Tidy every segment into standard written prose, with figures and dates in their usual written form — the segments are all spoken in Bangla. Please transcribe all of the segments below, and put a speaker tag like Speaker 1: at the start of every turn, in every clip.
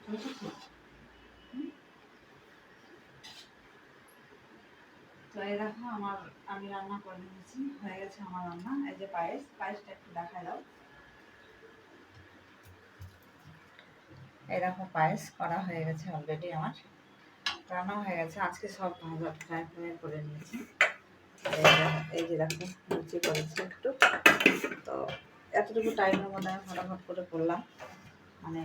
Speaker 1: বুঝেছো? তো এই দেখো আমি রান্না করে নিয়েছি, হয়ে গেছে আমার রান্না। এই যে পায়েসটা একটু দেখাই দাও। এই দেখো পায়েস করা হয়ে গেছে অলরেডি, আমার রান্না হয়ে গেছে। আজকে সব ভাজা ফ্রাই করে নিয়েছি। এই যে দেখো লুচি করেছি একটু, তো এতটুকু টাইমের মধ্যে আমি ফটাফট করে করলাম। মানে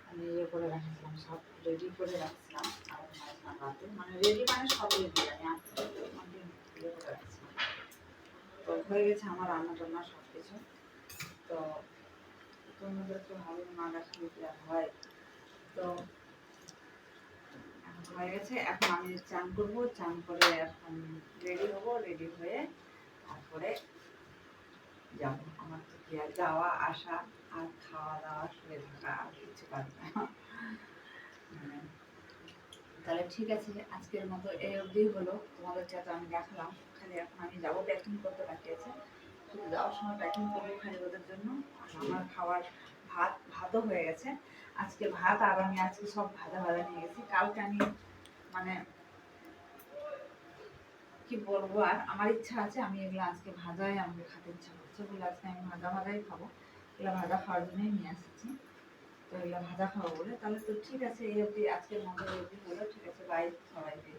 Speaker 1: আমি ইয়ে করে রাখছিলাম, সব রেডি করে রাখছিলাম। আর রাতে মানে রেডি মানে সব রেডি, আমি ইয়ে করে রাখছিলাম। তো হয়ে গেছে আমার রান্না টান্না সব কিছু। তো তোমাদেরকে ভালো না দেখালে কি আর হয়। তো এখন হয়ে গেছে, এখন আমি চান করবো, চান করে এখন রেডি হবো, রেডি হয়ে তারপরে যাবো। আমার তো কি আর যাওয়া আসা আর খাওয়া দাওয়া শুয়ে থাকা আর কিছু কাজ না। তাহলে ঠিক আছে, আজকের মতো এই অবধি হলো। তোমাদেরকে তো আমি দেখালাম, খালি এখন আমি যাবো, প্যাকিং করতে বাকি আছে। শুধু যাওয়ার সময় প্যাকিং করবো খালি ওদের জন্য। আর আমার খাওয়ার ভাতও হয়ে গেছে। আজকে ভাত আর আমি আজকে সব ভাজা ভাজা নিয়ে গেছি। কালকে আমি মানে কি বলবো, আর আমার ইচ্ছা আছে আমি এগুলো আজকে ভাজাই আমাকে খেতে ইচ্ছা করছে বলে আজকে আমি ভাজাই খাবো। এগুলো ভাজা খাওয়ার জন্যই নিয়ে আসছি। তো এগুলো ভাজা খাবো বলে। তাহলে তো ঠিক আছে, এই অবধি আজকের মতো এই অবধি হলো। ঠিক আছে, বাই সবাইকে।